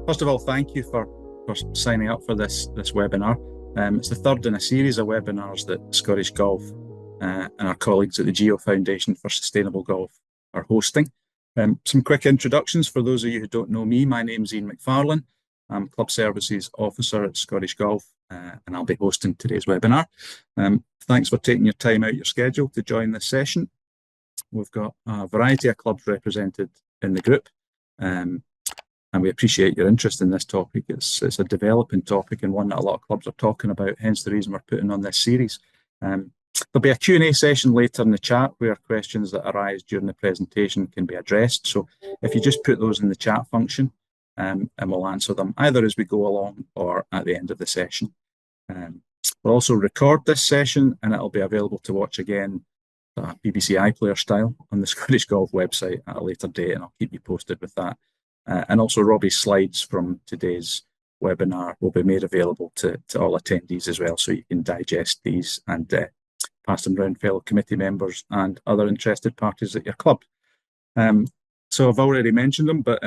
First of all, thank you for signing up for this webinar. It's the third in a series of webinars that Scottish Golf and our colleagues at the Geo Foundation for Sustainable Golf are hosting. Some quick introductions for those of you who don't know me. My name's Ian McFarlane. I'm Club Services Officer at Scottish Golf, and I'll be hosting today's webinar. Thanks for taking your time out your schedule to join this session. We've got a variety of clubs represented in the group, and we appreciate your interest in this topic. It's a developing topic and one that a lot of clubs are talking about, hence the reason we're putting on this series. There'll be a Q&A session later in the chat where questions that arise during the presentation can be addressed. So if you just put those in the chat function, and we'll answer them either as we go along or at the end of the session. We'll also record this session and it'll be available to watch again BBC iPlayer style on the Scottish Golf website at a later date, and I'll keep you posted with that. And also Robbie's slides from today's webinar will be made available to all attendees as well, so you can digest these and pass them around fellow committee members and other interested parties at your club. So I've already mentioned them, but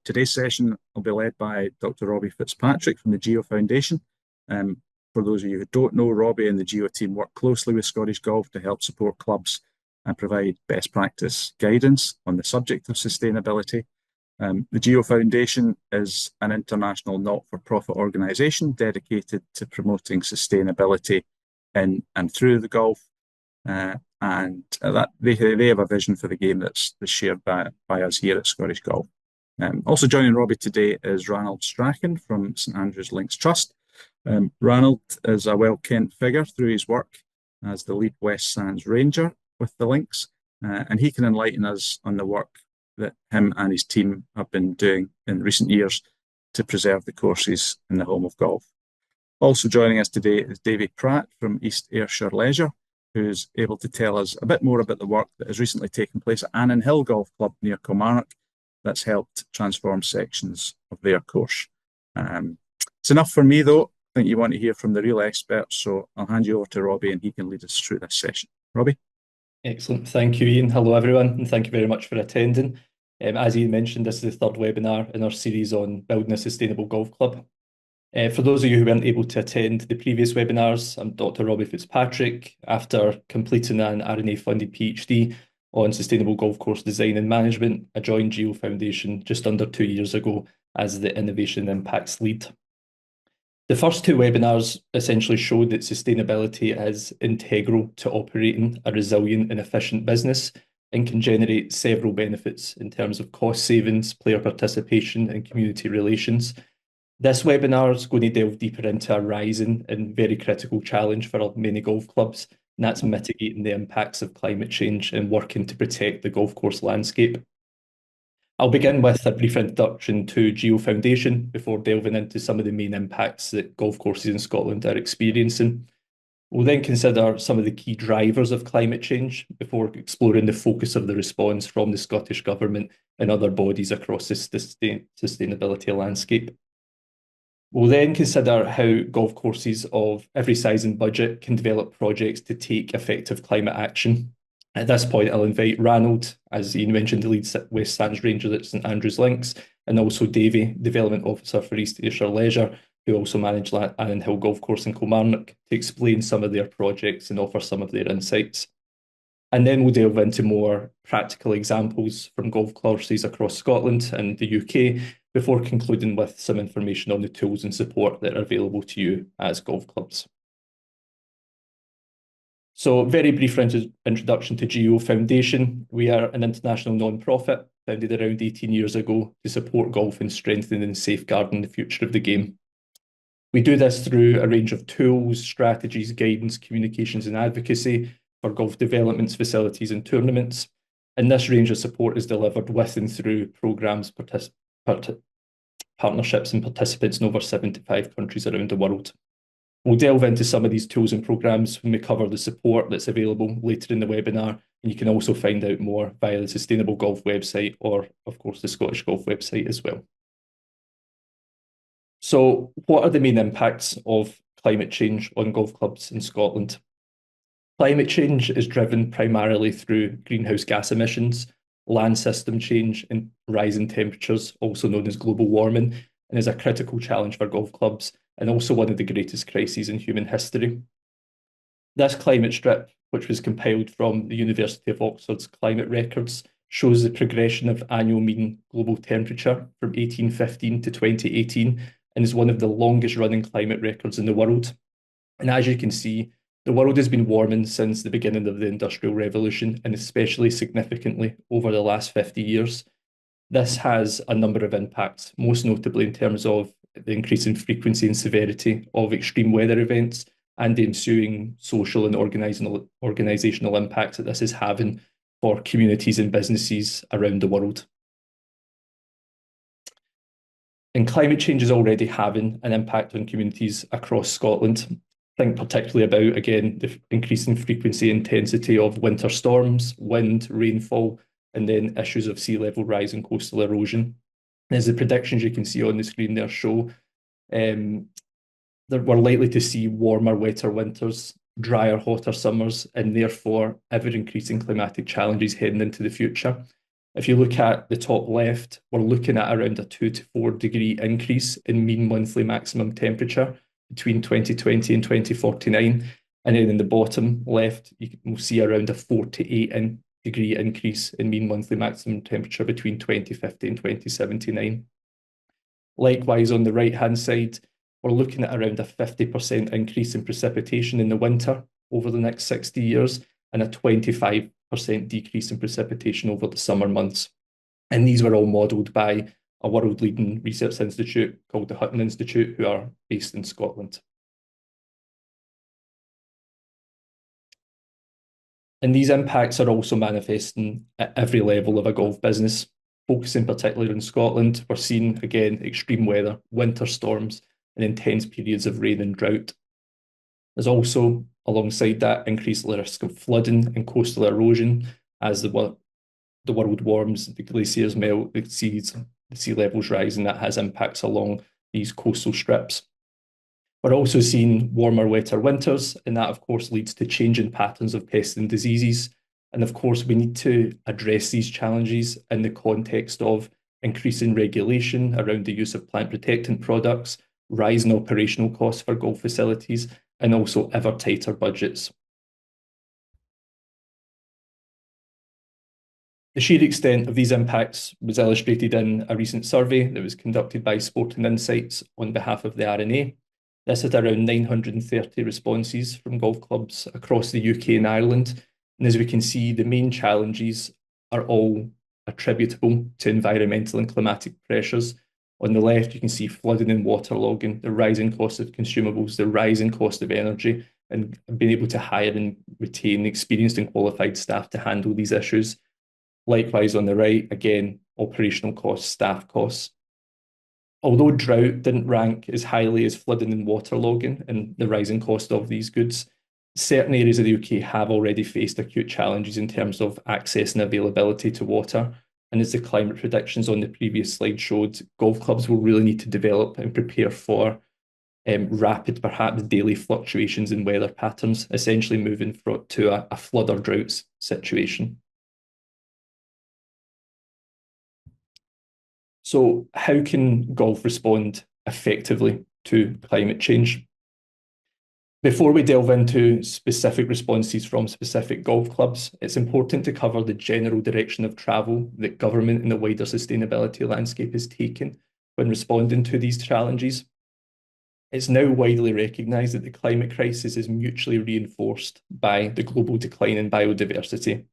today's session will be led by Dr. Robbie Fitzpatrick from the Geo Foundation. For those of you who don't know, Robbie and the Geo team work closely with Scottish Golf to help support clubs and provide best practice guidance on the subject of sustainability. The Geo Foundation is an international not-for-profit organisation dedicated to promoting sustainability in and through the golf, and that they have a vision for the game that's shared by us here at Scottish Golf. Also joining Robbie today is Ranald Strachan from St Andrews Links Trust. Ranald is a well-kent figure through his work as the lead West Sands Ranger with the Links, and he can enlighten us on the work that him and his team have been doing in recent years to preserve the courses in the home of golf. Also joining us today is Davy Pratt from East Ayrshire Leisure, who's able to tell us a bit more about the work that has recently taken place at Annan Hill Golf Club near Kilmarnock that's helped transform sections of their course. It's enough for me though. I think you want to hear from the real experts, so I'll hand you over to Robbie and he can lead us through this session. Robbie? Excellent. Thank you, Ian. Hello, everyone, and thank you very much for attending. As Ian mentioned, this is the third webinar in our series on building a sustainable golf club. For those of you who weren't able to attend the previous webinars, I'm Dr. Robbie Fitzpatrick. After completing an R&A-funded PhD on sustainable golf course design and management, I joined Geo Foundation just under 2 years ago as the Innovation Impacts Lead. The first two webinars essentially showed that sustainability is integral to operating a resilient and efficient business and can generate several benefits in terms of cost savings, player participation, and community relations. This webinar is going to delve deeper into a rising and very critical challenge for many golf clubs, and that's mitigating the impacts of climate change and working to protect the golf course landscape. I'll begin with a brief introduction to Geo Foundation before delving into some of the main impacts that golf courses in Scotland are experiencing. We'll then consider some of the key drivers of climate change before exploring the focus of the response from the Scottish Government and other bodies across the sustainability landscape. We'll then consider how golf courses of every size and budget can develop projects to take effective climate action. At this point, I'll invite Ranald, as Ian mentioned, the lead West Sands Ranger at St Andrews Links, and also Davy, Development Officer for East Ayrshire Leisure, who also manage Annan Hill Golf Course in Kilmarnock, to explain some of their projects and offer some of their insights. And then we'll delve into more practical examples from golf courses across Scotland and the UK, before concluding with some information on the tools and support that are available to you as golf clubs. So, very brief introduction to Geo Foundation. We are an international non-profit founded around 18 years ago to support golf in strengthening and safeguarding the future of the game. We do this through a range of tools, strategies, guidance, communications and advocacy for golf developments, facilities and tournaments. And this range of support is delivered with and through programmes, partnerships and participants in over 75 countries around the world. We'll delve into some of these tools and programmes when we cover the support that's available later in the webinar, and you can also find out more via the Sustainable Golf website or, of course, the Scottish Golf website as well. So, what are the main impacts of climate change on golf clubs in Scotland? Climate change is driven primarily through greenhouse gas emissions, land system change, and rising temperatures, also known as global warming, and is a critical challenge for golf clubs and also one of the greatest crises in human history. This climate strip, which was compiled from the University of Oxford's climate records, shows the progression of annual mean global temperature from 1815 to 2018 and is one of the longest running climate records in the world. And as you can see, the world has been warming since the beginning of the Industrial Revolution, and especially significantly over the last 50 years. This has a number of impacts, most notably in terms of the increase in frequency and severity of extreme weather events and the ensuing social and organizational impacts that this is having for communities and businesses around the world. And climate change is already having an impact on communities across Scotland. Think particularly about, again, the increasing frequency and intensity of winter storms, wind, rainfall, and then issues of sea level rise and coastal erosion. As the predictions you can see on the screen there show, we're likely to see warmer, wetter winters, drier, hotter summers, and therefore ever-increasing climatic challenges heading into the future. If you look at the top left, we're looking at around a 2 to 4 degree increase in mean monthly maximum temperature between 2020 and 2049. And then in the bottom left, we'll see around a 4 to 8 degree increase in mean monthly maximum temperature between 2050 and 2079. Likewise, on the right-hand side, we're looking at around a 50% increase in precipitation in the winter over the next 60 years and a 25% decrease in precipitation over the summer months. And these were all modelled by a world-leading research institute called the Hutton Institute, who are based in Scotland. And these impacts are also manifesting at every level of a golf business. Focusing particularly on Scotland, we're seeing, again, extreme weather, winter storms, and intense periods of rain and drought. There's also, alongside that, increased risk of flooding and coastal erosion as the world warms, the glaciers melt, the sea levels rise, and that has impacts along these coastal strips. We're also seeing warmer, wetter winters, and that, of course, leads to changing patterns of pests and diseases. And of course, we need to address these challenges in the context of increasing regulation around the use of plant protectant products, rising operational costs for golf facilities, and also ever tighter budgets. The sheer extent of these impacts was illustrated in a recent survey that was conducted by Sporting Insights on behalf of the R&A. This had around 930 responses from golf clubs across the UK and Ireland. And as we can see, the main challenges are all attributable to environmental and climatic pressures. On the left, you can see flooding and waterlogging, the rising cost of consumables, the rising cost of energy, and being able to hire and retain experienced and qualified staff to handle these issues. Likewise, on the right, again, operational costs, staff costs. Although drought didn't rank as highly as flooding and waterlogging and the rising cost of these goods, certain areas of the UK have already faced acute challenges in terms of access and availability to water. And as the climate predictions on the previous slide showed, golf clubs will really need to develop and prepare for rapid, perhaps daily fluctuations in weather patterns, essentially moving to a flood or drought situation. So how can golf respond effectively to climate change? Before we delve into specific responses from specific golf clubs, it's important to cover the general direction of travel that government and the wider sustainability landscape is taking when responding to these challenges. It's now widely recognised that the climate crisis is mutually reinforced by the global decline in biodiversity.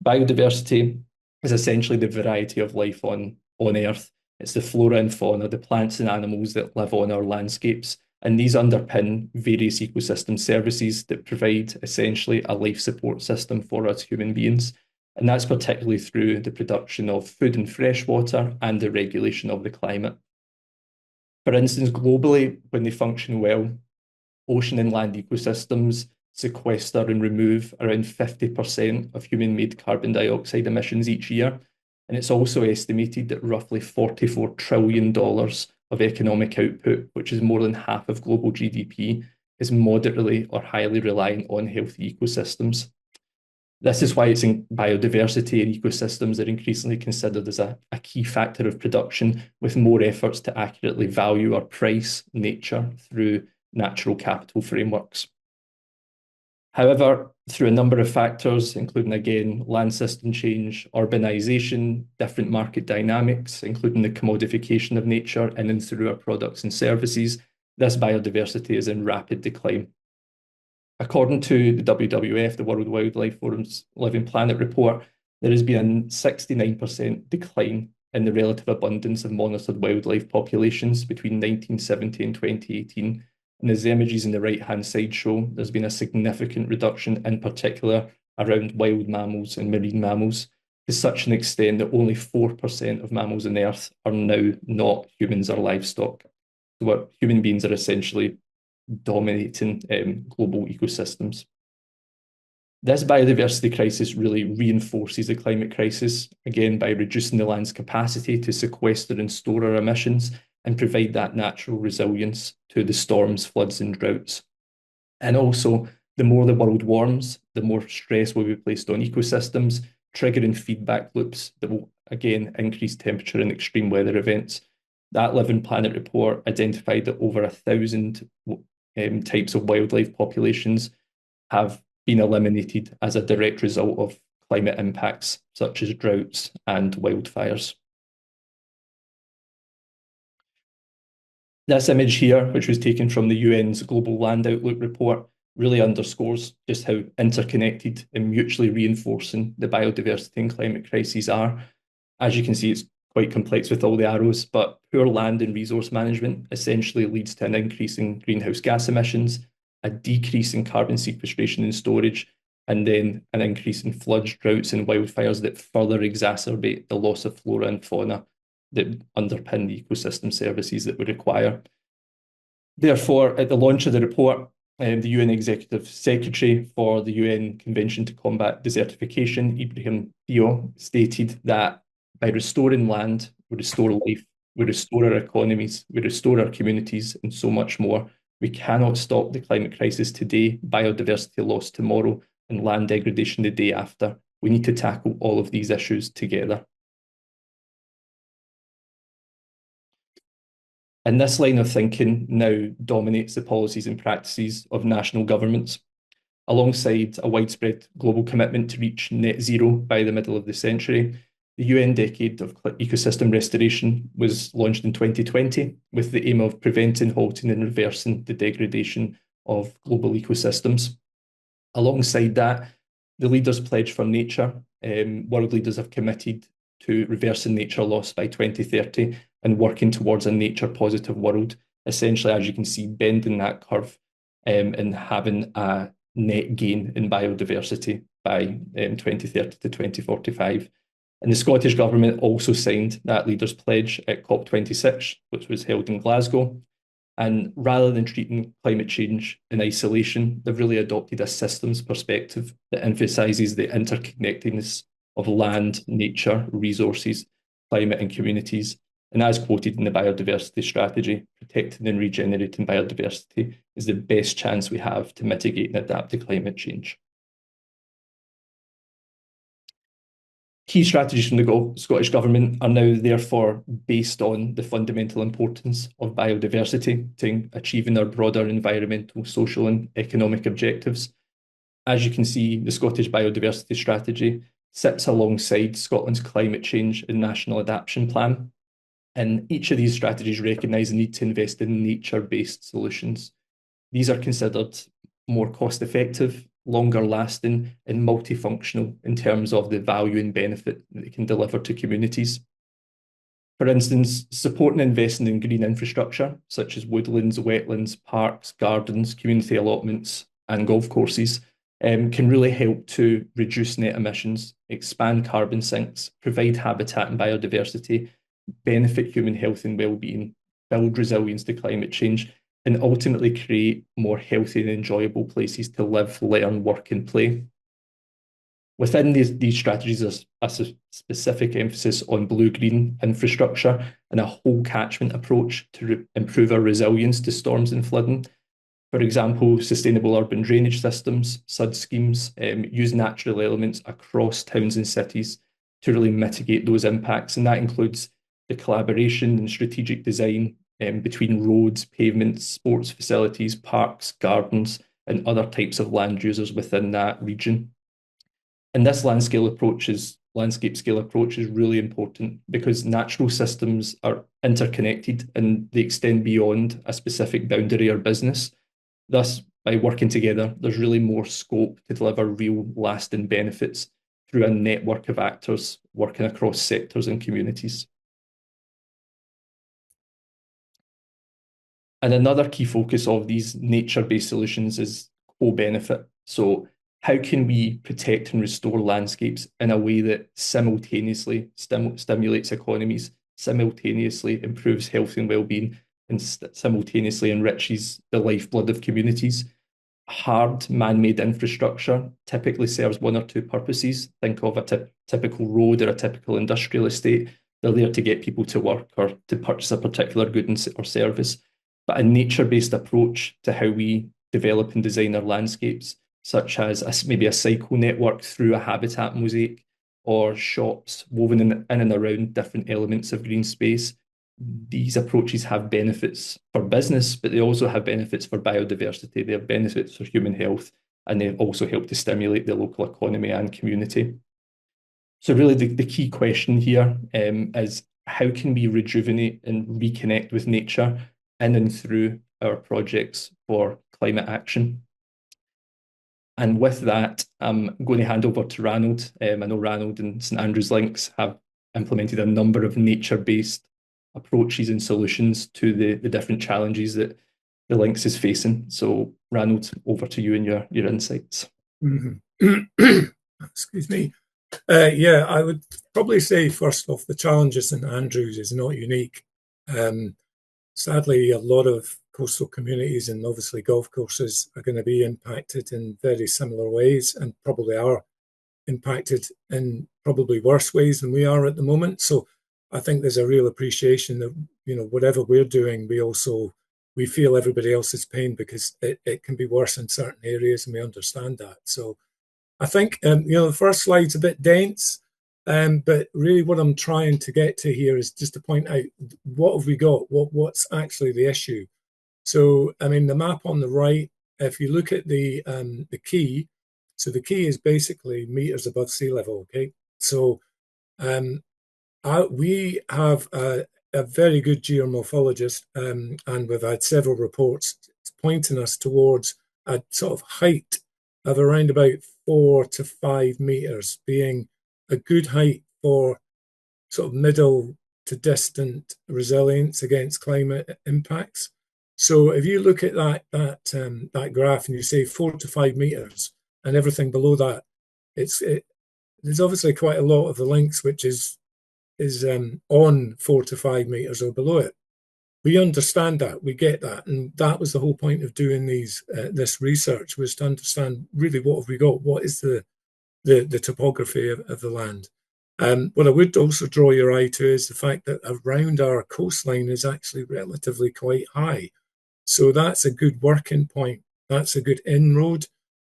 Biodiversity is essentially the variety of life on Earth. It's the flora and fauna, the plants and animals that live on our landscapes, and these underpin various ecosystem services that provide essentially a life support system for us human beings. And that's particularly through the production of food and fresh water and the regulation of the climate. For instance, globally, when they function well, ocean and land ecosystems sequester and remove around 50% of human-made carbon dioxide emissions each year. And it's also estimated that roughly $44 trillion of economic output, which is more than half of global GDP, is moderately or highly reliant on healthy ecosystems. This is why it's in biodiversity and ecosystems are increasingly considered as a key factor of production, with more efforts to accurately value or price nature through natural capital frameworks. However, through a number of factors, including again, land system change, urbanization, different market dynamics, including the commodification of nature in and through our products and services, this biodiversity is in rapid decline. According to the WWF, the World Wildlife Forum's Living Planet report, there has been a 69% decline in the relative abundance of monitored wildlife populations between 1970 and 2018. And as the images in the right-hand side show, there's been a significant reduction, in particular around wild mammals and marine mammals, to such an extent that only 4% of mammals on Earth are now not humans or livestock. So what human beings are essentially dominating global ecosystems. This biodiversity crisis really reinforces the climate crisis, again, by reducing the land's capacity to sequester and store our emissions and provide that natural resilience to the storms, floods, and droughts. And also, the more the world warms, the more stress will be placed on ecosystems, triggering feedback loops that will, again, increase temperature and extreme weather events. That Living Planet report identified that over 1,000 types of wildlife populations have been eliminated as a direct result of climate impacts such as droughts and wildfires. This image here, which was taken from the UN's Global Land Outlook report, really underscores just how interconnected and mutually reinforcing the biodiversity and climate crises are. As you can see, it's quite complex with all the arrows, but poor land and resource management essentially leads to an increase in greenhouse gas emissions, a decrease in carbon sequestration and storage, and then an increase in floods, droughts, and wildfires that further exacerbate the loss of flora and fauna that underpin the ecosystem services that we require. Therefore, at the launch of the report, the UN Executive Secretary for the UN Convention to Combat Desertification, Ibrahim Theo, stated that by restoring land, we restore life, we restore our economies, we restore our communities, and so much more. We cannot stop the climate crisis today, biodiversity loss tomorrow, and land degradation the day after. We need to tackle all of these issues together. And this line of thinking now dominates the policies and practices of national governments, alongside a widespread global commitment to reach net zero by the middle of the century. The UN Decade of Ecosystem Restoration was launched in 2020 with the aim of preventing, halting, and reversing the degradation of global ecosystems. Alongside that, the Leaders' Pledge for Nature, world leaders have committed to reversing nature loss by 2030 and working towards a nature-positive world, essentially, as you can see, bending that curve and having a net gain in biodiversity by 2030 to 2045. And the Scottish Government also signed that Leaders' Pledge at COP26, which was held in Glasgow. And rather than treating climate change in isolation, they've really adopted a systems perspective that emphasises the interconnectedness of land, nature, resources, climate, and communities. And as quoted in the biodiversity strategy, protecting and regenerating biodiversity is the best chance we have to mitigate and adapt to climate change. Key strategies from the Scottish Government are now therefore based on the fundamental importance of biodiversity to achieving our broader environmental, social and economic objectives. As you can see, the Scottish Biodiversity Strategy sits alongside Scotland's Climate Change and National Adaptation Plan. And each of these strategies recognise the need to invest in nature-based solutions. These are considered more cost-effective, longer lasting and multifunctional in terms of the value and benefit that they can deliver to communities. For instance, supporting and investing in green infrastructure, such as woodlands, wetlands, parks, gardens, community allotments, and golf courses, can really help to reduce net emissions, expand carbon sinks, provide habitat and biodiversity, benefit human health and well-being, build resilience to climate change, and ultimately create more healthy and enjoyable places to live, learn, work, and play. Within these strategies, there's a specific emphasis on blue-green infrastructure and a whole catchment approach to improve our resilience to storms and flooding. For example, sustainable urban drainage systems, SUD schemes, use natural elements across towns and cities to really mitigate those impacts. And that includes the collaboration and strategic design between roads, pavements, sports facilities, parks, gardens, and other types of land users within that region. And this landscape scale approach is really important because natural systems are interconnected and they extend beyond a specific boundary or business. Thus, by working together, there's really more scope to deliver real lasting benefits through a network of actors working across sectors and communities. And another key focus of these nature-based solutions is co-benefit. So how can we protect and restore landscapes in a way that simultaneously stimulates economies, simultaneously improves health and well-being, and simultaneously enriches the lifeblood of communities? Hard man-made infrastructure typically serves one or two purposes. Think of a typical road or a typical industrial estate. They're there to get people to work or to purchase a particular good or service. But a nature-based approach to how we develop and design our landscapes, such as maybe a cycle network through a habitat mosaic, or shops woven in and around different elements of green space. These approaches have benefits for business, but they also have benefits for biodiversity. They have benefits for human health, and they also help to stimulate the local economy and community. So really the key question here is how can we rejuvenate and reconnect with nature in and through our projects for climate action? And with that, I'm going to hand over to Ranald. I know Ranald and St Andrews Links have implemented a number of nature-based approaches and solutions to the different challenges that the Links is facing. So Ranald, over to you and your insights. Excuse me. Yeah, I would probably say first off, the challenge of St Andrews is not unique. Sadly, a lot of coastal communities and obviously golf courses are going to be impacted in very similar ways, and probably are impacted in probably worse ways than we are at the moment. So I think there's a real appreciation that, you know, whatever we're doing, we feel everybody else's pain, because it can be worse in certain areas, and we understand that. So I think, you know, the first slide's a bit dense, but really what I'm trying to get to here is just to point out, what have we got? What's actually the issue? So, I mean, the map on the right, if you look at the key, so the key is basically meters above sea level, okay? So we have a very good geomorphologist, and we've had several reports pointing us towards a sort of height of around about 4 to 5 meters being a good height for sort of middle to distant resilience against climate impacts. So if you look at that graph and you say 4 to 5 meters and everything below that, there's obviously quite a lot of the links which is on 4 to 5 meters or below it. We understand that, we get that, and that was the whole point of doing this research, was to understand really what have we got, what is the topography of the land. What I would also draw your eye to is the fact that around our coastline is actually relatively quite high. So that's a good working point. That's a good inroad.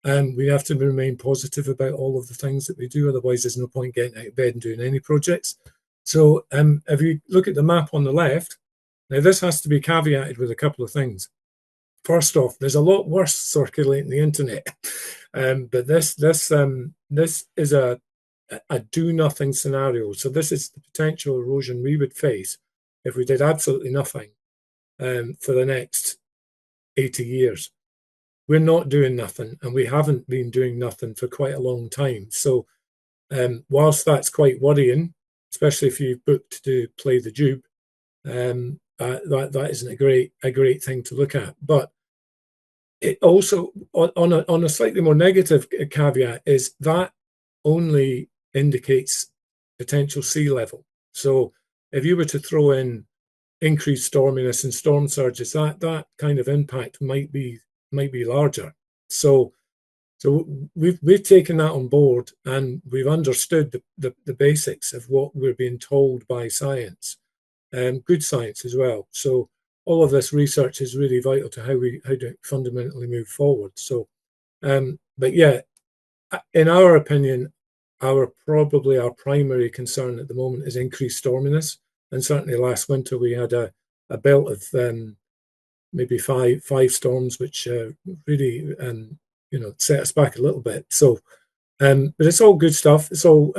We have to remain positive about all of the things that we do. Otherwise, there's no point getting out of bed and doing any projects. So if you look at the map on the left, now this has to be caveated with a couple of things. First off, there's a lot worse circulating the internet, but this is a do nothing scenario. So this is the potential erosion we would face if we did absolutely nothing for the next 80 years. We're not doing nothing, and we haven't been doing nothing for quite a long time. So whilst that's quite worrying, especially if you've booked to play the Dube, that isn't a great thing to look at. But it also, on a slightly more negative caveat, is that only indicates potential sea level. So if you were to throw in increased storminess and storm surges, that kind of impact might be larger. So we've taken that on board, and we've understood the basics of what we're being told by science, good science as well. So all of this research is really vital to how to fundamentally move forward. So, but yeah, in our opinion, probably our primary concern at the moment is increased storminess. And certainly last winter we had a belt of maybe five storms, which really set us back a little bit. So, but it's all good stuff. It's all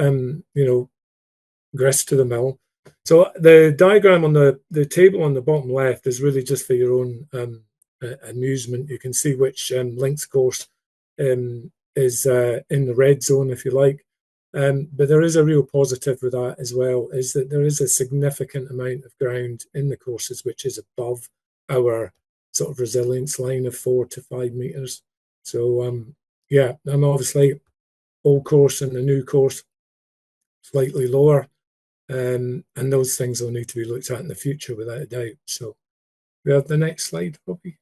grist to the mill. So the diagram on the table on the bottom left is really just for your own amusement. You can see which links course is in the red zone, if you like. But there is a real positive with that as well, is that there is a significant amount of ground in the courses which is above our sort of resilience line of 4 to 5 meters. So yeah, and obviously old course and the new course slightly lower. And those things will need to be looked at in the future without a doubt. So we have the next slide, Robbie.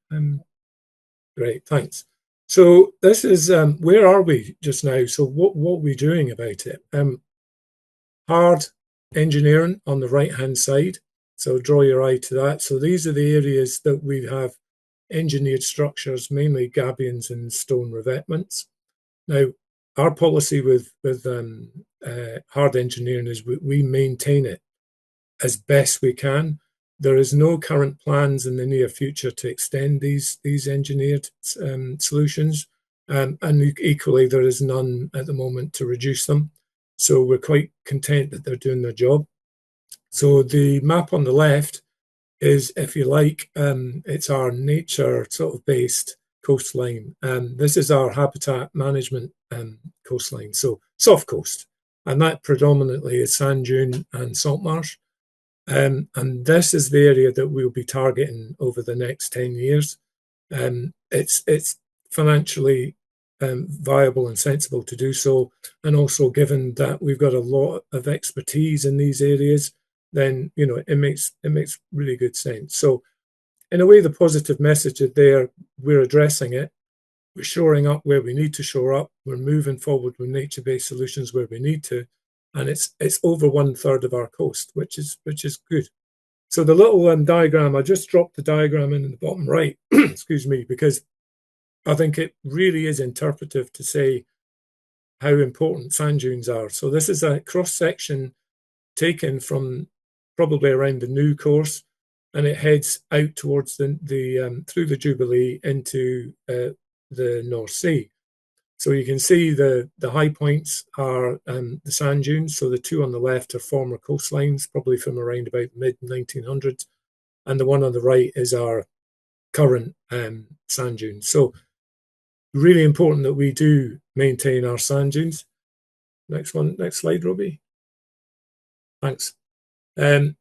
Great, thanks. So this is where are we just now? So what are we doing about it? Hard engineering on the right-hand side. So draw your eye to that. So these are the areas that we have engineered structures, mainly gabions and stone revetments. Now, our policy with hard engineering is we maintain it as best we can. There is no current plans in the near future to extend these engineered solutions, and equally there is none at the moment to reduce them. So we're quite content that they're doing their job. So the map on the left is, if you like, it's our nature sort of based coastline. This is our habitat management coastline, so soft coast, and that predominantly is sand dune and salt marsh. And this is the area that we'll be targeting over the next 10 years. It's financially viable and sensible to do so, and also given that we've got a lot of expertise in these areas, then it makes really good sense. So in a way, the positive message is there, we're addressing it, we're shoring up where we need to shore up, we're moving forward with nature-based solutions where we need to, and it's over 1/3 of our coast, which is good. So the little diagram, I just dropped the diagram in the bottom right, excuse me, because I think it really is interpretive to say how important sand dunes are. So this is a cross-section taken from probably around the new course, and it heads out towards the through the Jubilee into the North Sea. So you can see the high points are the sand dunes. So the two on the left are former coastlines, probably from around about mid-1900s, and the one on the right is our current sand dunes. So really important that we do maintain our sand dunes. Next slide, Robbie. Thanks.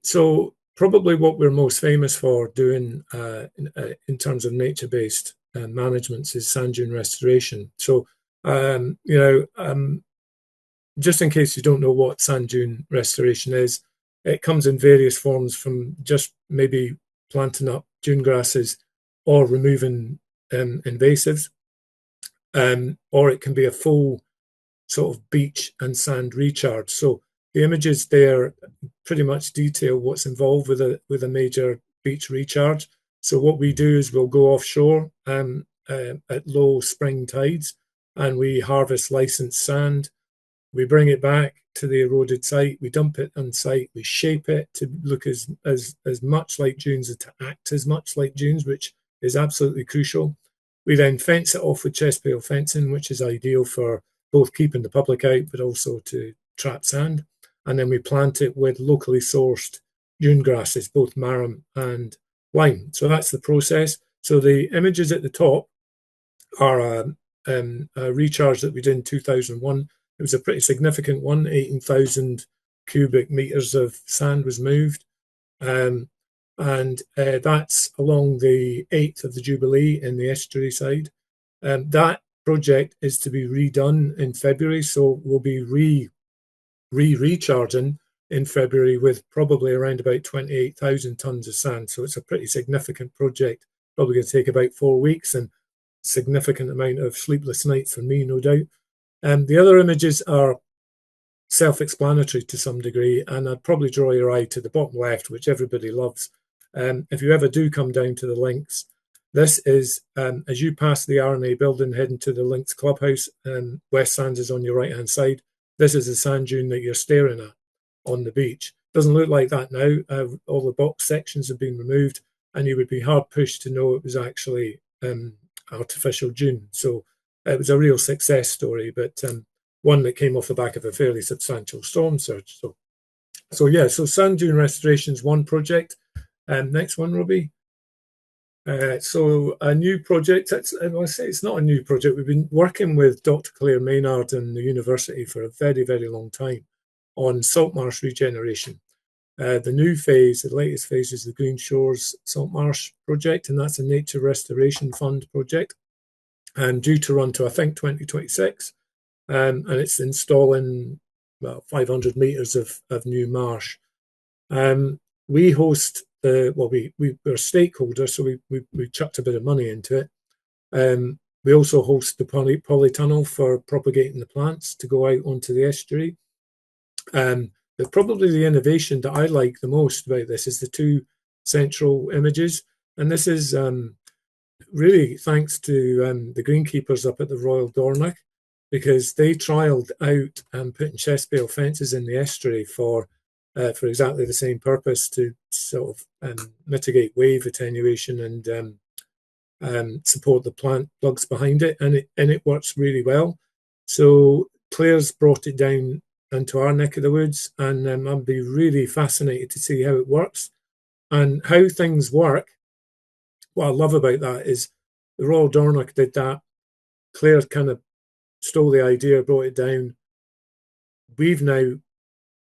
So probably what we're most famous for doing in terms of nature-based managements is sand dune restoration. So, just in case you don't know what sand dune restoration is, it comes in various forms, from just maybe planting up dune grasses or removing invasives, or it can be a full sort of beach and sand recharge. So the images there pretty much detail what's involved with a major beach recharge. So what we do is we'll go offshore at low spring tides, and we harvest licensed sand. We bring it back to the eroded site. We dump it on site. We shape it to look as much like dunes, to act as much like dunes, which is absolutely crucial. We then fence it off with chest bale fencing, which is ideal for both keeping the public out, but also to trap sand. And then we plant it with locally sourced dune grasses, both marram and lime. So that's the process. So the images at the top are a recharge that we did in 2001. It was a pretty significant one. 18,000 cubic meters of sand was moved. And that's along the 8th of the Jubilee in the estuary side. That project is to be redone in February, so we'll be recharging in February with probably around about 28,000 tons of sand. So it's a pretty significant project, probably going to take about 4 weeks, and significant amount of sleepless nights for me, no doubt. The other images are self-explanatory to some degree, and I'd probably draw your eye to the bottom left, which everybody loves, If you ever do come down to the links, this is, as you pass the RNA building heading to the links clubhouse, West Sands is on your right-hand side. This is the sand dune that you're staring at on the beach. Doesn't look like that now. All the box sections have been removed, and you would be hard pushed to know it was actually artificial dune. So it was a real success story, but one that came off the back of a fairly substantial storm surge. So yeah, so sand dune restoration is one project. Next one, Robbie. So a new project, I say it's not a new project. We've been working with Dr. Claire Maynard and the university for a very, very long time on salt marsh regeneration. The new phase, the latest phase, is the Green Shores Salt Marsh project, and that's a Nature Restoration Fund project, and due to run to, I think, 2026. And it's installing about 500 metres of new marsh. We host we're stakeholders, so we chucked a bit of money into it. We also host the polytunnel for propagating the plants to go out onto the estuary. But probably the innovation that I like the most about this is the two central images. And this is really thanks to the greenkeepers up at the Royal Dornoch, because they trialled out putting chestbale fences in the estuary for exactly the same purpose, to sort of mitigate wave attenuation and support the plant plugs behind it, and it works really well. So Claire's brought it down into our neck of the woods, and I'd be really fascinated to see how it works and how things work. What I love about that is the Royal Dornoch did that. Claire kind of stole the idea, brought it down. We've now,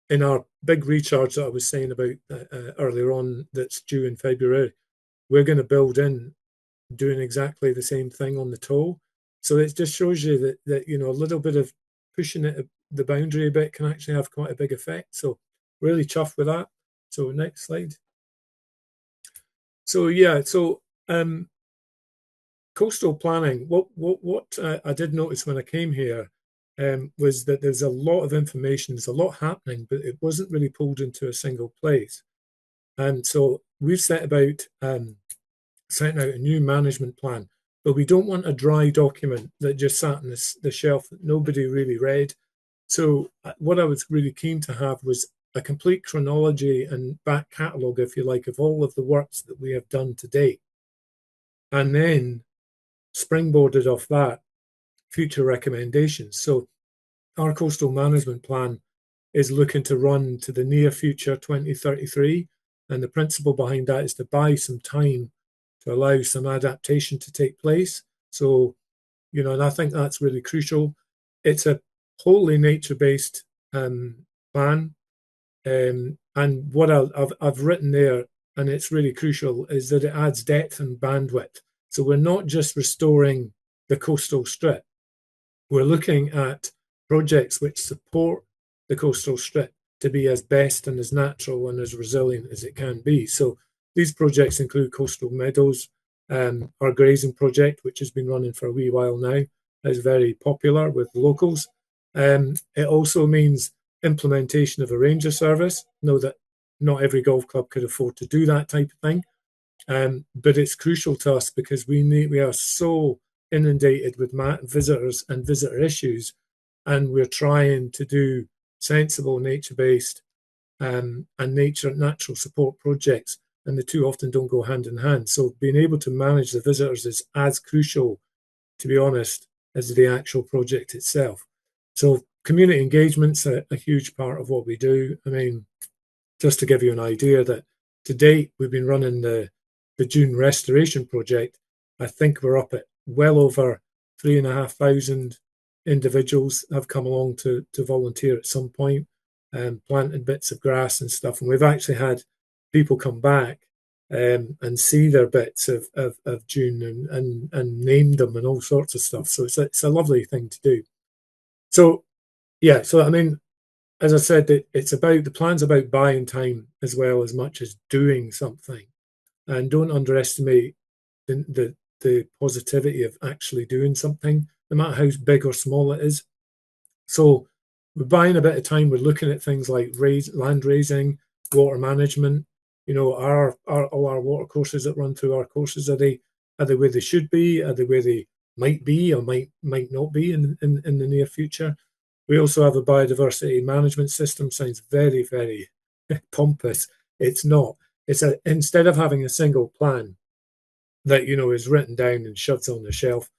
in our big recharge that I was saying about earlier on, that's due in February, we're going to build in doing exactly the same thing on the toe. So it just shows you that you know, a little bit of pushing it the boundary a bit can actually have quite a big effect. So really chuffed with that. So next slide. So yeah, so coastal planning. What I did notice when I came here was that there's a lot of information, there's a lot happening, but it wasn't really pulled into a single place. And so we've set about setting out a new management plan, but we don't want a dry document that just sat on the shelf that nobody really read. So what I was really keen to have was a complete chronology and back catalogue, if you like, of all of the works that we have done to date. And then springboarded off that, future recommendations. So our coastal management plan is looking to run to the near future, 2033. And the principle behind that is to buy some time to allow some adaptation to take place. So, you know, and I think that's really crucial. It's a wholly nature-based plan. And what I've written there, and it's really crucial, is that it adds depth and bandwidth. So we're not just restoring the coastal strip. We're looking at projects which support the coastal strip to be as best and as natural and as resilient as it can be. So these projects include Coastal Meadows, our grazing project, which has been running for a wee while now, is very popular with locals. It also means implementation of a ranger service. Know that not every golf club could afford to do that type of thing, but it's crucial to us because we are so inundated with visitors and visitor issues, and we're trying to do sensible nature-based and natural support projects, and the two often don't go hand in hand. So being able to manage the visitors is as crucial, to be honest, as the actual project itself. So community engagement's a huge part of what we do. I mean, just to give you an idea, that to date we've been running the dune restoration project. I think we're up at well over 3,500 individuals have come along to volunteer at some point, planting bits of grass and stuff. And we've actually had people come back and see their bits of dune and name them and all sorts of stuff. So it's a lovely thing to do. So yeah, so I mean, as I said, the plan's about buying time as well as much as doing something, and don't underestimate the positivity of actually doing something, no matter how big or small it is. So we're buying a bit of time. We're looking at things like land raising, water management, Are all our water courses that run through our courses, are they where they should be? Are they where they might be or might not be in the near future? We also have a biodiversity management system. Sounds very, very pompous. It's not. Instead of having a single plan that is written down and shoved on the shelf,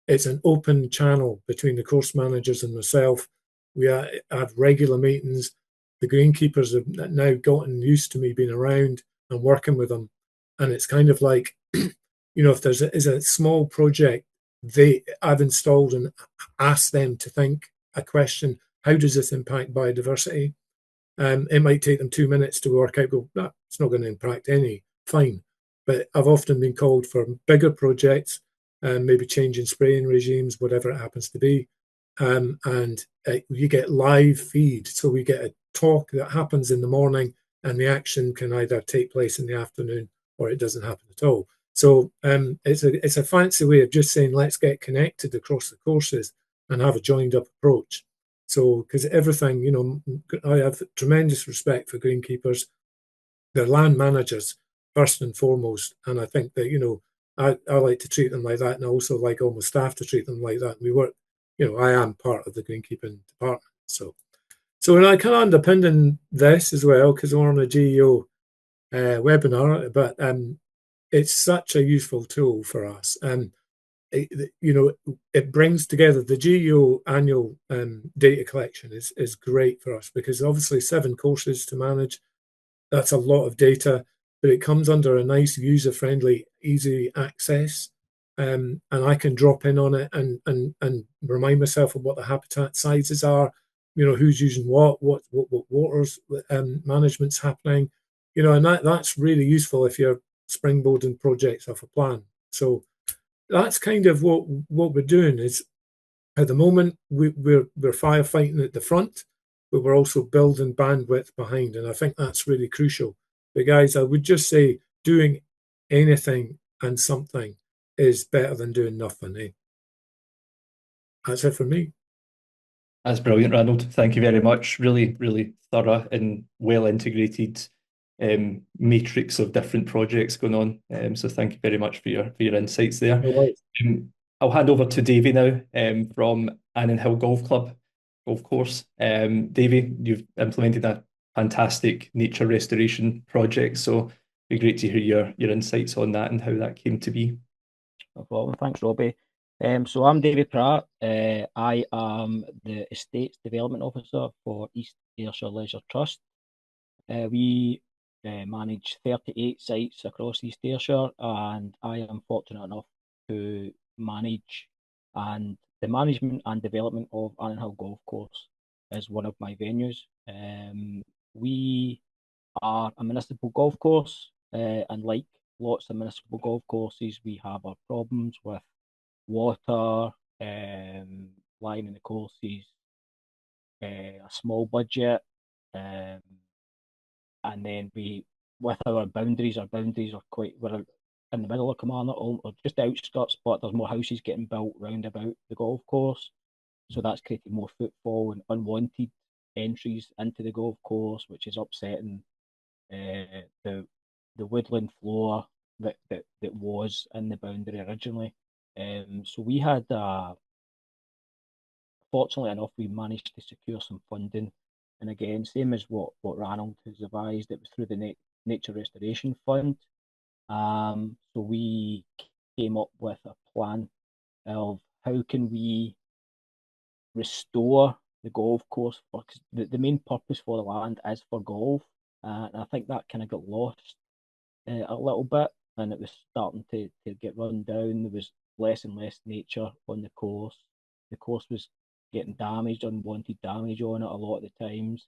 it's an open channel between the course managers and myself. We have regular meetings. The greenkeepers have now gotten used to me being around and working with them, and it's kind of like, if there's a small project I've installed and asked them to think a question: how does this impact biodiversity? It might take them 2 minutes to work out. Go, it's not going to impact any. Fine, but I've often been called for bigger projects, maybe changing spraying regimes, whatever it happens to be. And you get live feed. So we get a talk that happens in the morning, and the action can either take place in the afternoon or it doesn't happen at all. So it's a fancy way of just saying, let's get connected across the courses and have a joined up approach. So, because everything, I have tremendous respect for greenkeepers. They're land managers first and foremost. And I think that, I like to treat them like that, and I also like all my staff to treat them like that. And we work, I am part of the greenkeeping department. So and I kind of underpinning this as well, because we're on a GEO webinar, but it's such a useful tool for us. It brings together the GEO annual data collection is great for us, because obviously 7 courses to manage, that's a lot of data, but it comes under a nice user-friendly, easy access, and I can drop in on it and remind myself of what the habitat sizes are, who's using what waters management's happening, and that's really useful if you're springboarding projects off a plan. So that's kind of what we're doing. Is at the moment we're firefighting at the front, but we're also building bandwidth behind, and I think that's really crucial. But guys, I would just say doing anything and something is better than doing nothing. That's it for me. That's brilliant, Ranald. Thank you very much. Really, really thorough and well integrated matrix of different projects going on. So thank you very much for your insights there. No worries. I'll hand over to Davy now from Annan Hill Golf Club golf course. Davy, you've implemented a fantastic nature restoration project, so it'd be great to hear your insights on that and how that came to be. No problem. Thanks, Robbie. So I'm David Pratt. I am the Estates Development Officer for East Ayrshire Leisure Trust. We manage 38 sites across East Ayrshire, and I am fortunate enough to manage and the management and development of Annan Hill Golf Course is one of my venues. We are a municipal golf course, and like lots of municipal golf courses, we have our problems with water, lining the courses, a small budget, and then with our boundaries are we're in the middle of Kilmarnock, or just the outskirts, but there's more houses getting built round about the golf course, so that's creating more footfall and unwanted entries into the golf course, which is upsetting the woodland floor that was in the boundary originally. So we had, fortunately enough, we managed to secure some funding, and again, same as what Ranald has advised, it was through the Nature Restoration Fund. So we came up with a plan of how can we restore the golf course, because the main purpose for the land is for golf, and I think that kind of got lost a little bit, and it was starting to get run down. There was less and less nature on the course. The course was getting damaged, unwanted damage on it a lot of the times.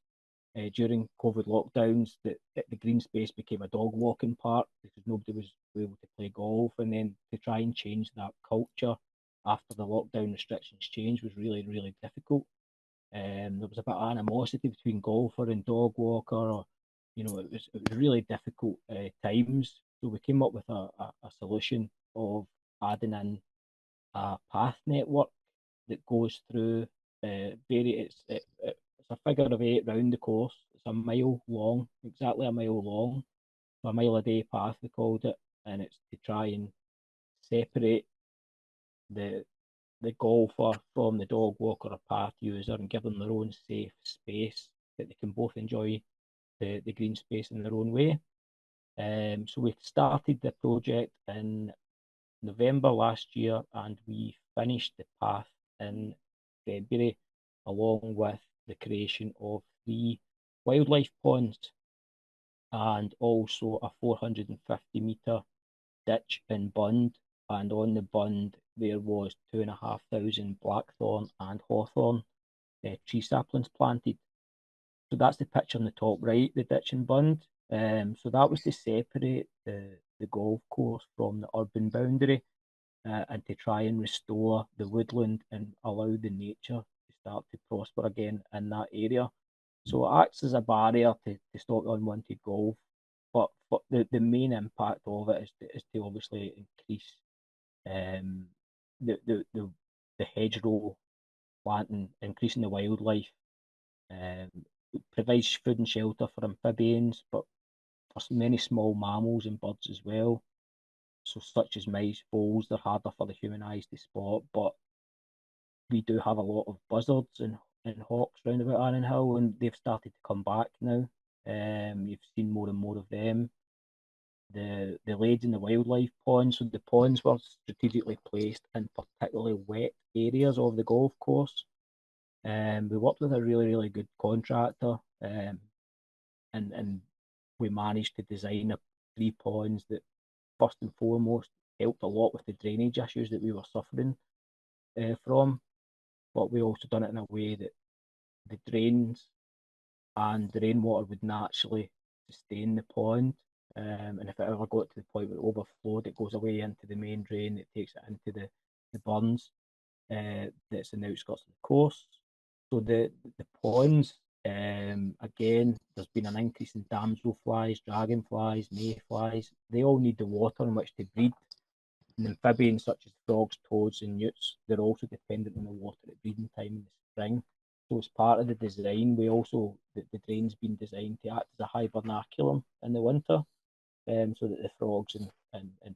During COVID lockdowns, the green space became a dog walking park because nobody was able to play golf, and then to try and change that culture after the lockdown restrictions changed was really, really difficult. There was a bit of animosity between golfer and dog walker, or it was really difficult times. So we came up with a solution of adding in a path network that goes through it's a figure of 8 round the course. It's a mile long, exactly a mile long, So a mile a day path, we called it, and it's to try and separate the golfer from the dog walker or path user and give them their own safe space that they can both enjoy the green space in their own way. So we started the project in November last year, and we finished the path in February, along with the creation of 3 wildlife ponds and also a 450-metre ditch in Bund. And on the Bund, there was 2,500 blackthorn and hawthorn tree saplings planted. So that's the picture on the top right, the ditch in Bund. So that was to separate the golf course from the urban boundary, and to try and restore the woodland and allow the nature to start to prosper again in that area. So it acts as a barrier to stop unwanted golf, but the main impact of it is to obviously increase the hedgerow planting, increasing the wildlife, provides food and shelter for amphibians, but for many small mammals and birds as well. So such as mice, voles, they're harder for the human eyes to spot, but we do have a lot of buzzards and hawks round about Arran Hill, and they've started to come back now. You've seen more and more of them. The lades in the wildlife ponds, so the ponds were strategically placed in particularly wet areas of the golf course. We worked with a really, really good contractor, and we managed to design 3 ponds that first and foremost helped a lot with the drainage issues that we were suffering from, but we also done it in a way that the drains and the rainwater would naturally sustain the pond, and if it ever got to the point where it overflowed, it goes away into the main drain, it takes it into the burns that's in the outskirts of the course. So the ponds, again, there's been an increase in damselflies, dragonflies, mayflies. They all need the water in which to breed. And amphibians such as frogs, toads, and newts, they're also dependent on the water at breeding time in the spring. So as part of the design, we also the drain's been designed to act as a hibernaculum in the winter, so that the frogs and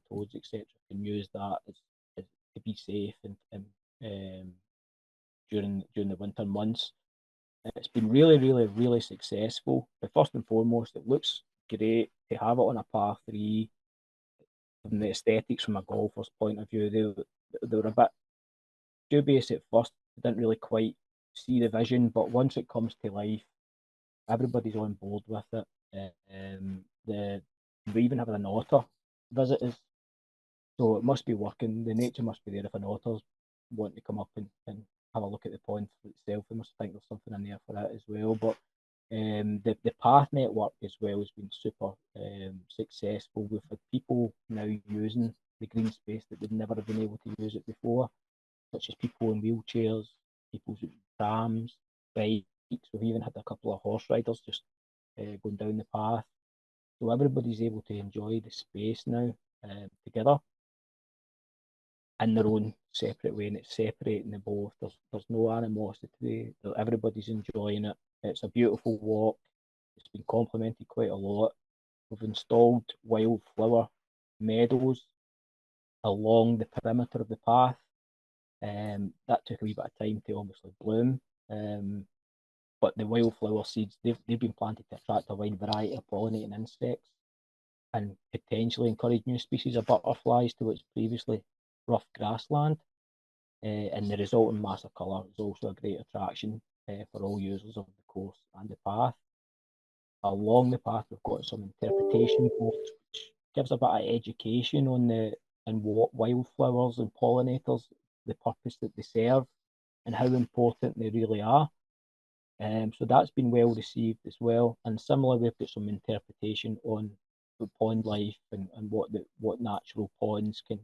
toads, etc., can use that as to be safe and during the winter months. It's been really, really, really successful. But first and foremost, it looks great to have it on a par 3. From the aesthetics, from a golfer's point of view, they were a bit dubious at first. They didn't really quite see the vision, but once it comes to life, everybody's on board with it. We even have an otter visit us, so it must be working. The nature must be there if an otter's wanting to come up and have a look at the pond for itself. They must think there's something in there for it as well. But the path network as well has been super successful. We've had people now using the green space that would never have been able to use it before, such as people in wheelchairs, people with trams, bikes. We've even had a couple of horse riders just going down the path. So everybody's able to enjoy the space now together in their own separate way, and it's separating the both. There's no animosity. Everybody's enjoying it. It's a beautiful walk. It's been complimented quite a lot. We've installed wildflower meadows along the perimeter of the path. That took a wee bit of time to obviously bloom. But the wildflower seeds, they've been planted to attract a wide variety of pollinating insects and potentially encourage new species of butterflies to what's previously rough grassland. And the resulting mass of colour is also a great attraction for all users of the course and the path. Along the path, we've got some interpretation boards, which gives a bit of education on what wildflowers and pollinators, the purpose that they serve, and how important they really are. So that's been well received as well. And similarly, we've got some interpretation on the pond life and what natural ponds can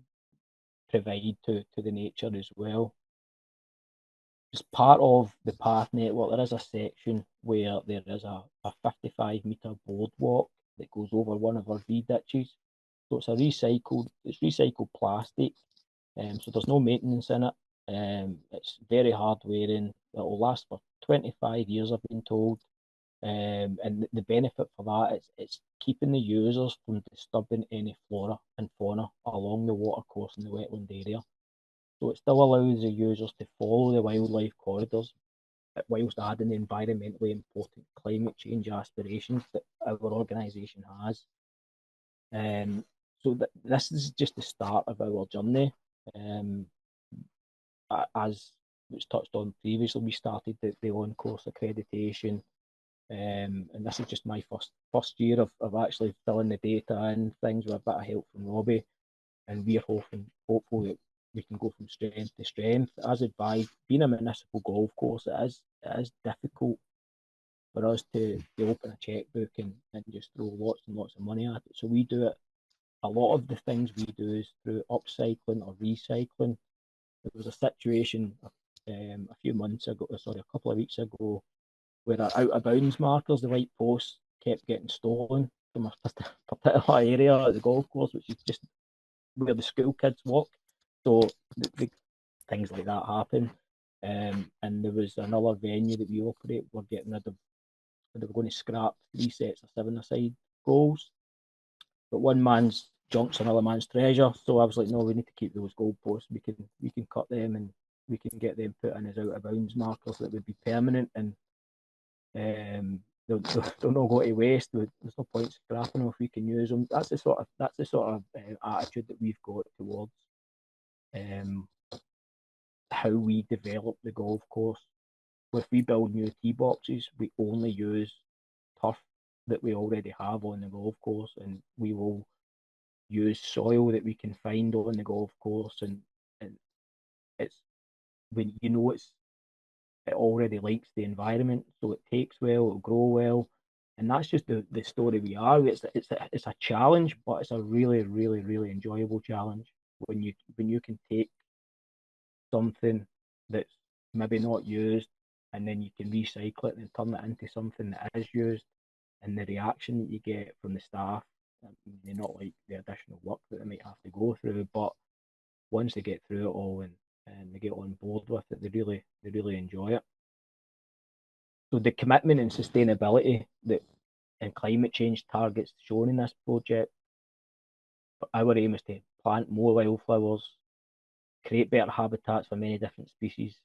provide to the nature as well. As part of the path network, there is a section where there is a 55-metre boardwalk that goes over one of our V ditches. So it's recycled plastic, so there's no maintenance in it. It's very hard wearing. It will last for 25 years, I've been told. And the benefit for that is it's keeping the users from disturbing any flora and fauna along the watercourse in the wetland area. So it still allows the users to follow the wildlife corridors whilst adding the environmentally important climate change aspirations that our organisation has. So this is just the start of our journey. As was touched on previously, we started the on-course accreditation, and this is just my first year of actually filling the data in things with a bit of help from Robbie, and we're hopeful that we can go from strength to strength. As advised, being a municipal golf course, it is difficult for us to open a checkbook and just throw lots and lots of money at it. So we do it. A lot of the things we do is through upcycling or recycling. There was a situation a couple of weeks ago, where our out of bounds markers, the white posts, kept getting stolen from a particular area of the golf course, which is just where the school kids walk. So the things like that happen. And there was another venue that we operate. We're getting rid of. They were going to scrap 3 sets of 7-a-side goals, but one man's junk's another man's treasure. So I was like, no, we need to keep those goal posts. We can cut them and we can get them put in as out of bounds markers that would be permanent, and they'll not go to waste. There's no point scrapping them if we can use them. That's the sort of attitude that we've got towards how we develop the golf course. If we build new tee boxes, we only use turf that we already have on the golf course, and we will use soil that we can find on the golf course, and it's when it already likes the environment, so it takes well, it'll grow well, and that's just the story we are. It's a challenge, but it's a really, really, really enjoyable challenge when you can take something that's maybe not used, and then you can recycle it and turn it into something that is used, and the reaction that you get from the staff, they not like the additional work that they might have to go through, but once they get through it all and they get on board with it, they really enjoy it. So the commitment and sustainability and climate change targets shown in this project, our aim is to plant more wildflowers, create better habitats for many different species,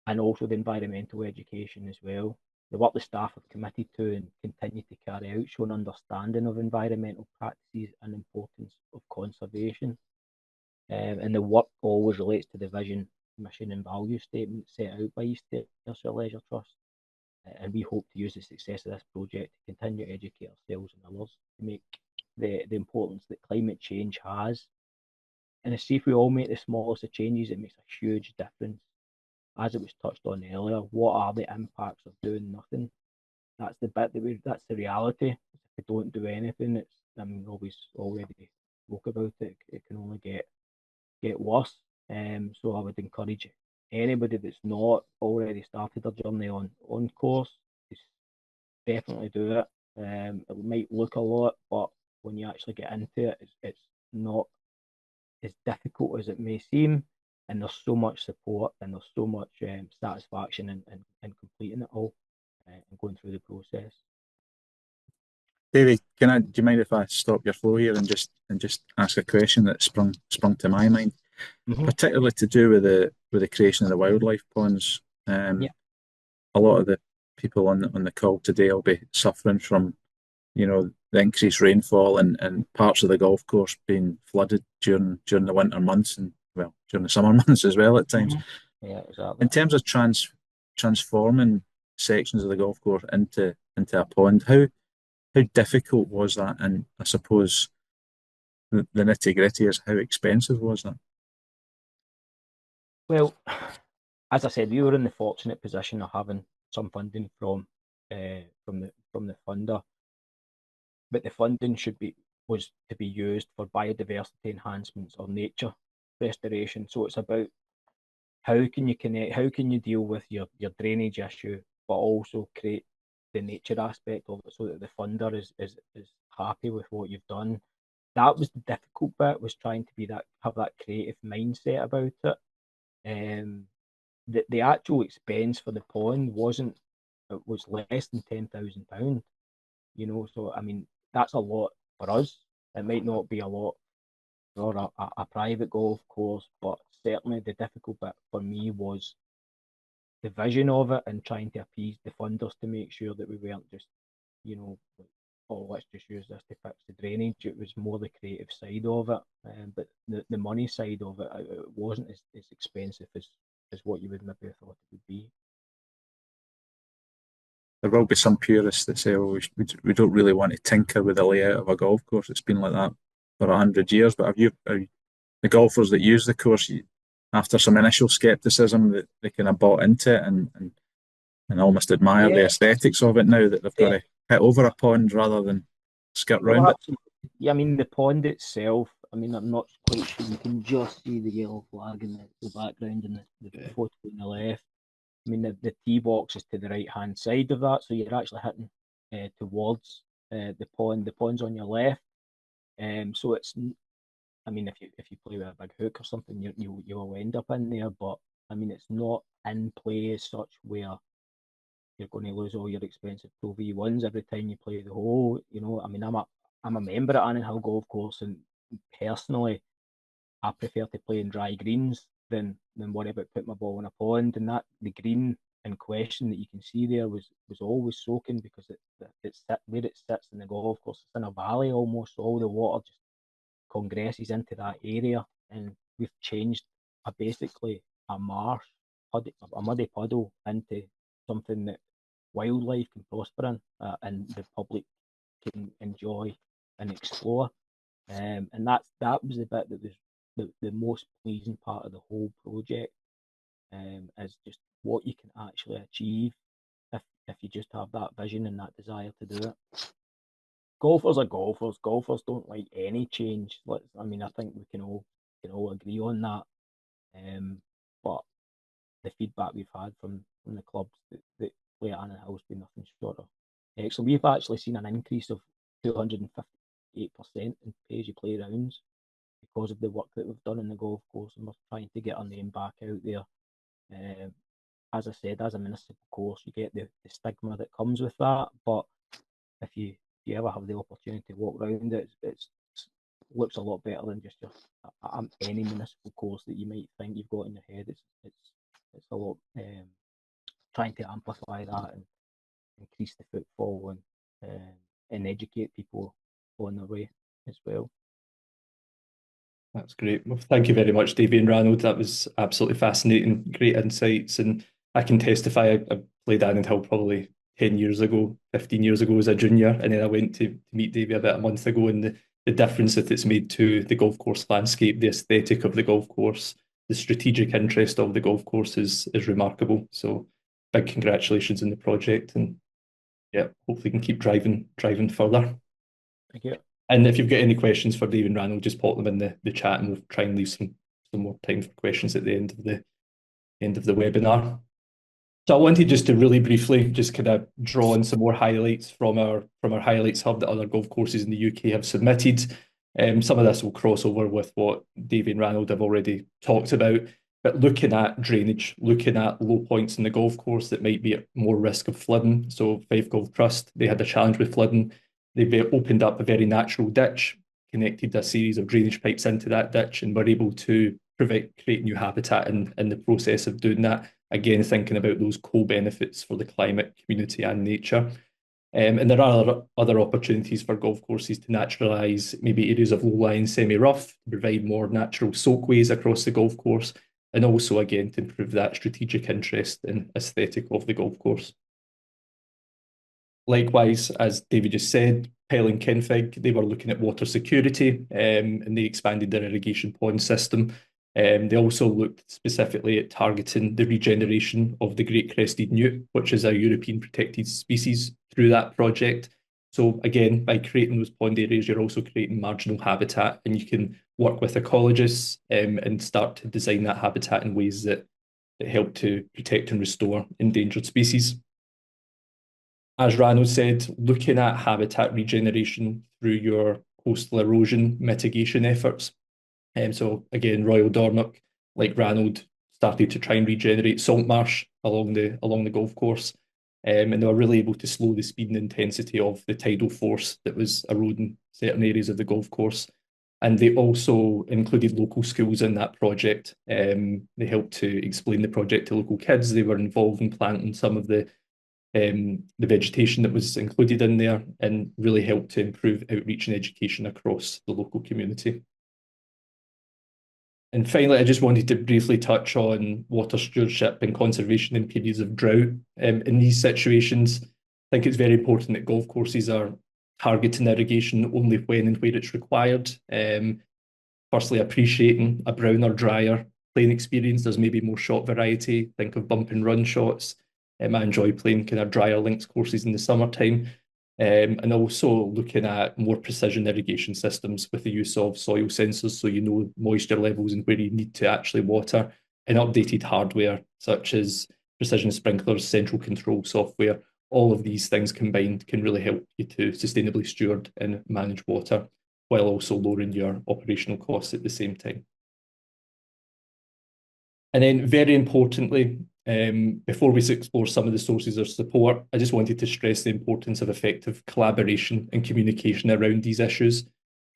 and also the environmental education as well. The work the staff have committed to and continue to carry out show an understanding of environmental practices and importance of conservation. And the work always relates to the vision, mission and value statement set out by East Ayrshire Leisure Trust. And we hope to use the success of this project to continue to educate ourselves and others to make the importance that climate change has. And see, if we all make the smallest of changes, it makes a huge difference. As it was touched on earlier, what are the impacts of doing nothing? That's the bit that's the reality. If we don't do anything, Robbie's already spoke about it. It can only get worse. So I would encourage anybody that's not already started their journey on course to definitely do it. It might look a lot, but when you actually get into it, it's not as difficult as it may seem. And there's so much support and there's so much satisfaction in completing it all and going through the process. Davey, do you mind if I stop your flow here and just ask a question that sprung to my mind, particularly to do with the creation of the wildlife ponds? A lot of the people on the call today will be suffering from, the increased rainfall and parts of the golf course being flooded during the winter months and during the summer months as well at times. Yeah, exactly. In terms of transforming sections of the golf course into a pond, how difficult was that? And I suppose the nitty-gritty is, how expensive was that? Well, as I said, we were in the fortunate position of having some funding from the funder, but the funding was to be used for biodiversity enhancements or nature restoration. So it's about how can you deal with your drainage issue, but also create the nature aspect of it so that the funder is happy with what you've done. That was the difficult bit, was trying to have that creative mindset about it. The actual expense for the pond wasn't it was less than £10,000. You know, so I mean that's a lot for us. It might not be a lot for a private golf course, but certainly the difficult bit for me was the vision of it and trying to appease the funders to make sure that we weren't just, you know, like, oh, let's just use this to fix the drainage. It was more the creative side of it, but the money side of it wasn't as expensive as what you would maybe have thought it would be. There will be some purists that say, well, we don't really want to tinker with the layout of a golf course. It's been like that for 100 years. But the golfers that use the course, after some initial skepticism, that they kind of bought into it and almost admire the aesthetics of it now, that they've got to hit over a pond rather than skirt round it? Yeah, I mean, the pond itself, I mean, I'm not quite sure. You can just see the yellow flag in the background and the photo on the left. I mean, the tee box is to the right-hand side of that, so you're actually hitting towards the pond. The pond's on your left. So it's, I mean, if you play with a big hook or something, you will end up in there. But I mean, it's not in play as such where you're going to lose all your expensive Pro V1s every time you play the hole. You know, I mean, I'm a member at Annandale Golf Course, and personally, I prefer to play in dry greens than worry about putting my ball in a pond. And that the green in question that you can see there was always soaking, because it's where it sits in the golf course. It's in a valley almost. So all the water just congresses into that area, and we've changed basically a marsh, a muddy puddle, into something that wildlife can prosper in, and the public can enjoy and explore. And that was the bit that was the most pleasing part of the whole project, is just what you can actually achieve if you just have that vision and that desire to do it. Golfers are golfers. Golfers don't like any change. I mean, I think we can all agree on that. But the feedback we've had from the clubs that play at Annandale has been nothing short of excellent. We've actually seen an increase of 258% in pay-as-you-play rounds because of the work that we've done in the golf course, and we're trying to get our name back out there. As I said, as a municipal course, you get the stigma that comes with that, but if you ever have the opportunity to walk around it, it looks a lot better than just any municipal course that you might think you've got in your head. It's a lot trying to amplify that and increase the footfall and educate people on their way as well. That's great. Well, thank you very much, Davy and Ranald. That was absolutely fascinating, great insights. And I can testify, I played Annandale probably 10 years ago, 15 years ago as a junior, and then I went to meet Davy about a month ago, and the difference that it's made to the golf course landscape, the aesthetic of the golf course, the strategic interest of the golf course is remarkable. So big congratulations on the project, and yeah, hopefully we can keep driving further. Thank you. And if you've got any questions for Dave and Ranald, just pop them in the chat, and we'll try and leave some more time for questions at the end of the webinar. So I wanted just to really briefly just kind of draw in some more highlights from our highlights hub that other golf courses in the UK have submitted. Some of this will cross over with what Dave and Ranald have already talked about, but looking at drainage, looking at low points in the golf course that might be at more risk of flooding. So Fife Golf Trust, they had a challenge with flooding. They've opened up a very natural ditch, connected a series of drainage pipes into that ditch, and were able to create new habitat in the process of doing that. Again, thinking about those co-benefits for the climate, community and nature. And there are other opportunities for golf courses to naturalise maybe areas of low-lying semi-rough, to provide more natural soakways across the golf course, and also, again, to improve that strategic interest and aesthetic of the golf course. Likewise, as David just said, Pyle and Kinfig, they were looking at water security, and they expanded their irrigation pond system. They also looked specifically at targeting the regeneration of the great crested newt, which is a European protected species, through that project. So again, by creating those pond areas, you're also creating marginal habitat, and you can work with ecologists and start to design that habitat in ways that help to protect and restore endangered species. As Ranald said, looking at habitat regeneration through your coastal erosion mitigation efforts. So again, Royal Dornoch, like Ranald, started to try and regenerate salt marsh along the golf course. and they were really able to slow the speed and intensity of the tidal force that was eroding certain areas of the golf course. And they also included local schools in that project. They helped to explain the project to local kids. They were involved in planting some of the vegetation that was included in there, and really helped to improve outreach and education across the local community. And finally, I just wanted to briefly touch on water stewardship and conservation in periods of drought. In these situations, I think it's very important that golf courses are targeting irrigation only when and where it's required. Firstly, appreciating a brown or drier playing experience. There's maybe more shot variety. Think of bump and run shots. I enjoy playing kind of drier links courses in the summertime. And also looking at more precision irrigation systems with the use of soil sensors, so you know moisture levels and where you need to actually water, and updated hardware such as precision sprinklers, central control software. All of these things combined can really help you to sustainably steward and manage water, while also lowering your operational costs at the same time. And then very importantly, before we explore some of the sources of support, I just wanted to stress the importance of effective collaboration and communication around these issues.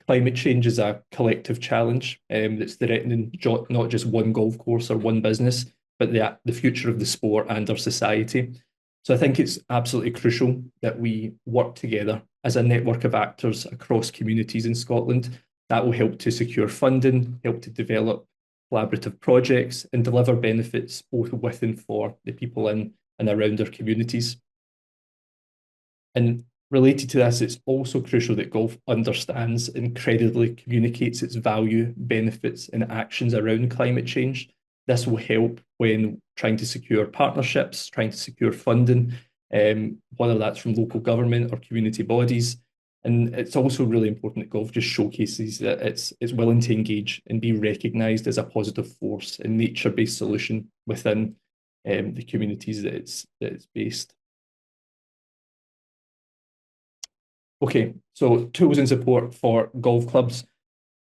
Climate change is a collective challenge that's threatening not just one golf course or one business, but the future of the sport and our society. So I think it's absolutely crucial that we work together as a network of actors across communities in Scotland. That will help to secure funding, help to develop collaborative projects, and deliver benefits both with and for the people in and around our communities. And related to this, it's also crucial that golf understands and credibly communicates its value, benefits, and actions around climate change. This will help when trying to secure partnerships, trying to secure funding, whether that's from local government or community bodies. And it's also really important that golf just showcases that it's willing to engage and be recognised as a positive force and nature-based solution within the communities that it's based. Okay, so tools and support for golf clubs.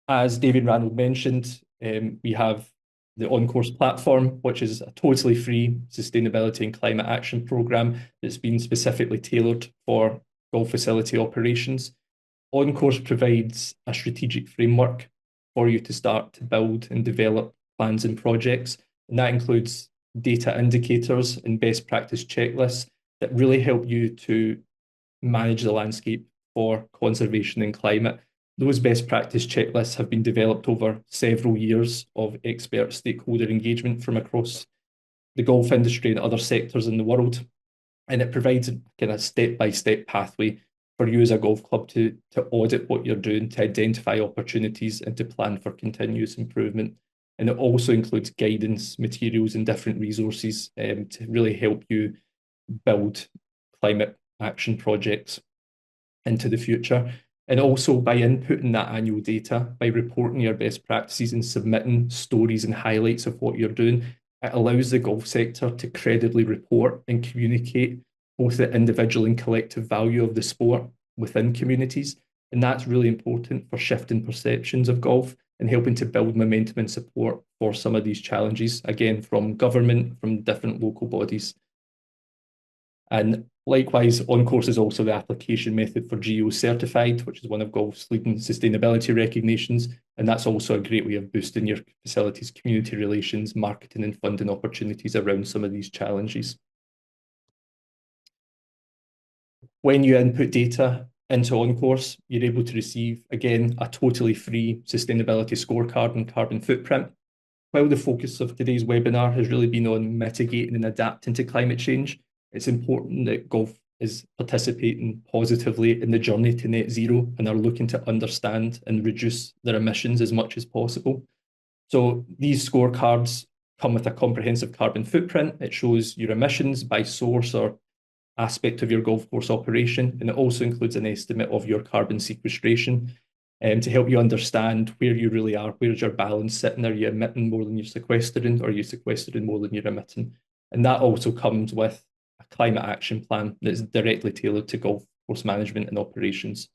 As David Ranald mentioned, we have the On-Course platform, which is a totally free sustainability and climate action programme that's been specifically tailored for golf facility operations. On-Course provides a strategic framework for you to start to build and develop plans and projects, and that includes data indicators and best practice checklists that really help you to manage the landscape for conservation and climate. Those best practice checklists have been developed over several years of expert stakeholder engagement from across the golf industry and other sectors in the world. And it provides a kind of step-by-step pathway for you as a golf club to audit what you're doing, to identify opportunities, and to plan for continuous improvement. And it also includes guidance, materials, and different resources to really help you build climate action projects into the future. And also by inputting that annual data, by reporting your best practices and submitting stories and highlights of what you're doing, it allows the golf sector to credibly report and communicate both the individual and collective value of the sport within communities. And that's really important for shifting perceptions of golf and helping to build momentum and support for some of these challenges, again, from government, from different local bodies. And likewise, On-Course is also the application method for GEO certified, which is one of golf's leading sustainability recognitions. And that's also a great way of boosting your facilities, community relations, marketing, and funding opportunities around some of these challenges. When you input data into On-Course, you're able to receive, again, a totally free sustainability scorecard and carbon footprint. While the focus of today's webinar has really been on mitigating and adapting to climate change, it's important that golf is participating positively in the journey to net zero and are looking to understand and reduce their emissions as much as possible. So these scorecards come with a comprehensive carbon footprint. It shows your emissions by source or aspect of your golf course operation, and it also includes an estimate of your carbon sequestration to help you understand where you really are, where's your balance sitting, are you emitting more than you're sequestering, or are you sequestering more than you're emitting? And that also comes with a climate action plan that's directly tailored to golf course management and operations.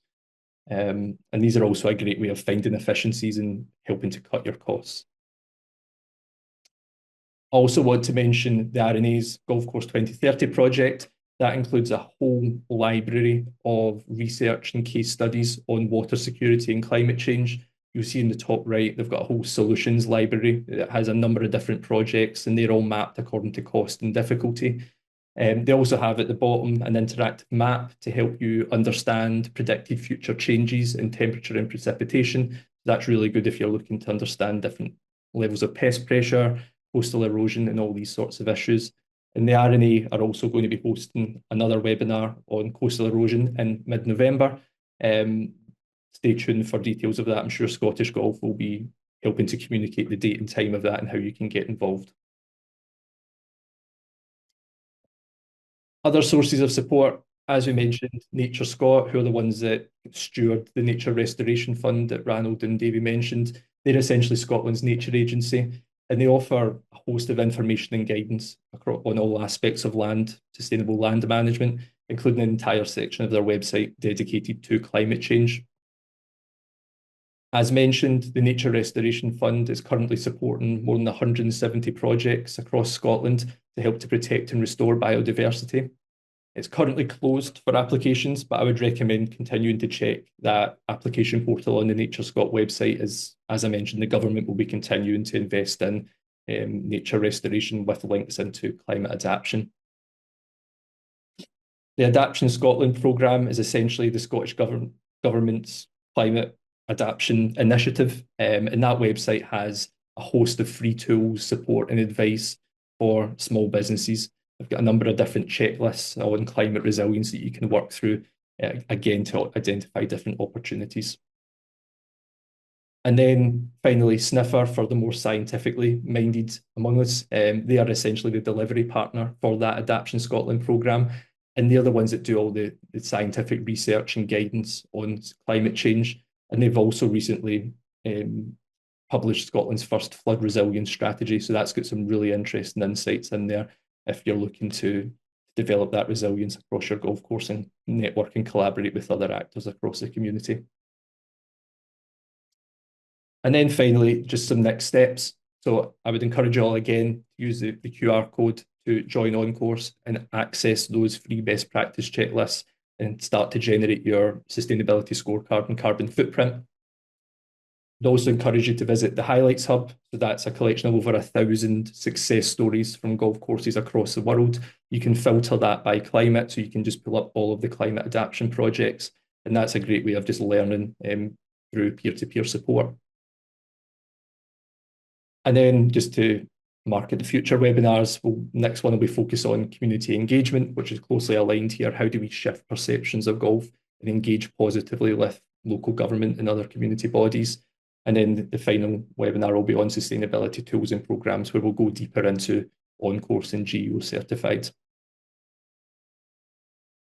And these are also a great way of finding efficiencies and helping to cut your costs. I also want to mention the R&A's Golf Course 2030 project. That includes a whole library of research and case studies on water security and climate change. You'll see in the top right, they've got a whole solutions library that has a number of different projects, and they're all mapped according to cost and difficulty. They also have at the bottom an interactive map to help you understand predicted future changes in temperature and precipitation. That's really good if you're looking to understand different levels of pest pressure, coastal erosion, and all these sorts of issues. And the RNA are also going to be hosting another webinar on coastal erosion in mid-November. Stay tuned for details of that. I'm sure Scottish Golf will be helping to communicate the date and time of that and how you can get involved. Other sources of support, as we mentioned, Nature Scot, who are the ones that steward the Nature Restoration Fund that Ranald and Davy mentioned. They're essentially Scotland's nature agency, and they offer a host of information and guidance on all aspects of sustainable land management, including an entire section of their website dedicated to climate change. As mentioned, the Nature Restoration Fund is currently supporting more than 170 projects across Scotland to help to protect and restore biodiversity. It's currently closed for applications, but I would recommend continuing to check that application portal on the Nature Scot website, as I mentioned, the government will be continuing to invest in nature restoration with links into climate adaptation. The Adaptation Scotland programme is essentially the Scottish Government's climate adaptation initiative, and that website has a host of free tools, support and advice for small businesses. I've got a number of different checklists on climate resilience that you can work through, again, to identify different opportunities. And then finally, Sniffer, for the more scientifically minded among us. They are essentially the delivery partner for that Adaptation Scotland programme, and they're the ones that do all the scientific research and guidance on climate change. And they've also recently published Scotland's first flood resilience strategy. So that's got some really interesting insights in there if you're looking to develop that resilience across your golf course and network and collaborate with other actors across the community. And then finally, just some next steps. So I would encourage you all again to use the QR code to join OnCourse and access those free best practice checklists and start to generate your sustainability scorecard and carbon footprint. I'd also encourage you to visit the Highlights Hub. So that's a collection of over 1,000 success stories from golf courses across the world. You can filter that by climate, so you can just pull up all of the climate adaptation projects. And that's a great way of just learning through peer-to-peer support. And then just to market the future webinars, next one will be focused on community engagement, which is closely aligned here. How do we shift perceptions of golf and engage positively with local government and other community bodies? And then the final webinar will be on sustainability tools and programs, where we'll go deeper into OnCourse and GEO certified.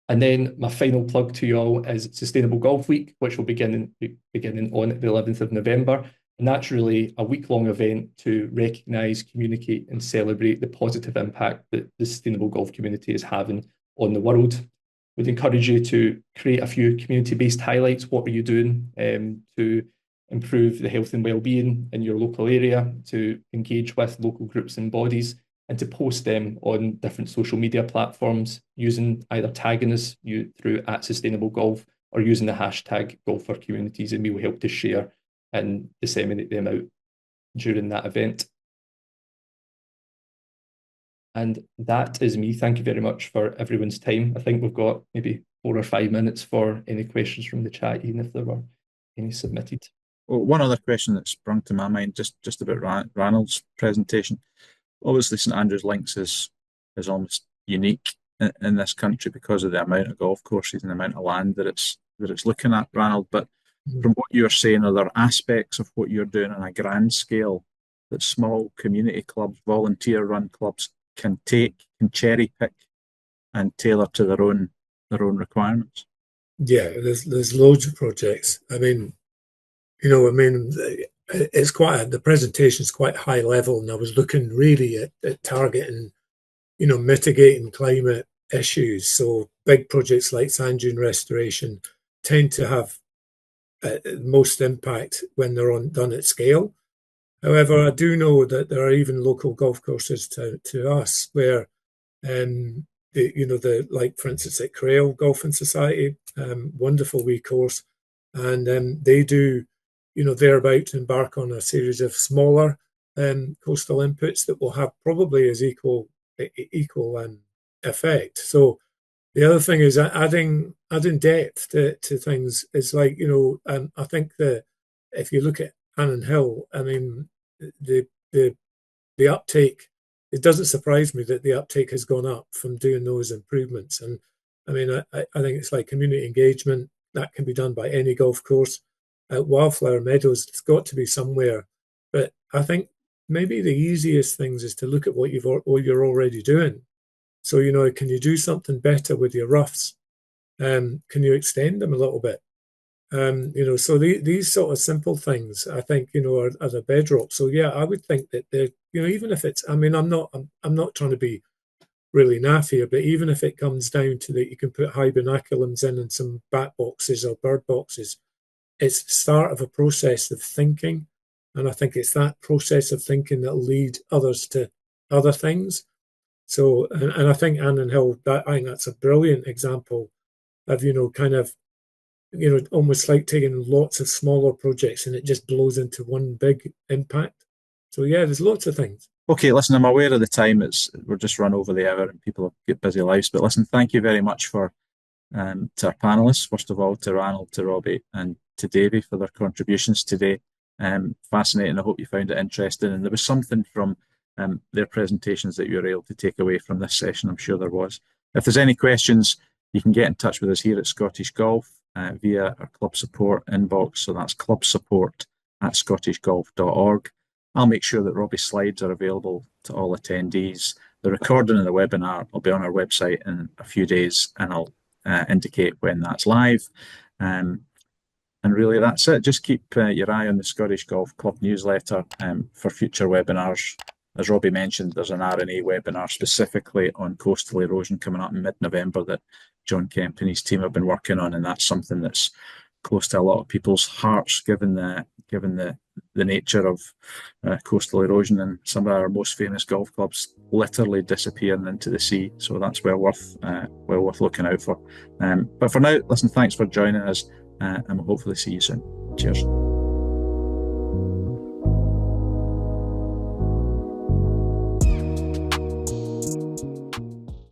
And then my final plug to you all is Sustainable Golf Week, which will beginning on the 11th of November. And that's really a week-long event to recognise, communicate and celebrate the positive impact that the sustainable golf community is having on the world. We'd encourage you to create a few community-based highlights. What are you doing to improve the health and well-being in your local area, to engage with local groups and bodies, and to post them on different social media platforms using either tagging us through @sustainablegolf or using the hashtag #golfercommunities, and we will help to share and disseminate them out during that event. And that is me. Thank you very much for everyone's time. I think we've got maybe 4 or 5 minutes for any questions from the chat, even if there were any submitted. Well, one other question that sprung to my mind, just about Ranald's presentation. Obviously, St Andrews Links is almost unique in this country because of the amount of golf courses and the amount of land that it's looking at, Ranald. But from what you're saying, are there aspects of what you're doing on a grand scale that small community clubs, volunteer-run clubs can cherry pick and tailor to their own requirements? Yeah, there's loads of projects. I mean, it's the presentation's quite high level, and I was looking really at targeting, mitigating climate issues. So big projects like sand dune restoration tend to have most impact when they're done at scale. However, I do know that there are even local golf courses to us where like for instance at Crail Golfing Society, wonderful wee course, and they do, they're about to embark on a series of smaller coastal inputs that will have probably as equal effect. So the other thing is adding depth to things is like, I think if you look at Annan Hill, I mean, the uptake, it doesn't surprise me that the uptake has gone up from doing those improvements. And I mean, I think it's like community engagement that can be done by any golf course. At Wildflower Meadows, it's got to be somewhere. But I think maybe the easiest things is to look at what you're already doing. So, can you do something better with your roughs? Can you extend them a little bit? So these sort of simple things, I think, are the bedrock. So yeah, I would think that even if it's, I mean, I'm not trying to be really naff here, but even if it comes down to that, you can put hibernaculaums in and some bat boxes or bird boxes. It's the start of a process of thinking, and I think it's that process of thinking that'll lead others to other things. So, and I think Annan Hill, I think that's a brilliant example of kind of. Almost like taking lots of smaller projects and it just blows into one big impact. So yeah, there's lots of things. Okay, listen, I'm aware of the time. We're just run over the hour and people have got busy lives. But listen, thank you very much to our panelists. First of all, to Ranald, to Robbie, and to Davy for their contributions today. Fascinating. I hope you found it interesting. And there was something from their presentations that you were able to take away from this session. I'm sure there was. If there's any questions, you can get in touch with us here at Scottish Golf via our club support inbox. So that's clubsupport@scottishgolf.org. I'll make sure that Robbie's slides are available to all attendees. The recording of the webinar will be on our website in a few days, and I'll indicate when that's live. And really, that's it. Just keep your eye on the Scottish Golf Club newsletter for future webinars. As Robbie mentioned, there's an R&A webinar specifically on coastal erosion coming up in mid-November that John Kemp and his team have been working on, and that's something that's close to a lot of people's hearts, given the nature of coastal erosion, and some of our most famous golf clubs literally disappearing into the sea. So that's well worth looking out for. But for now, listen, thanks for joining us, and we'll hopefully see you soon. Cheers.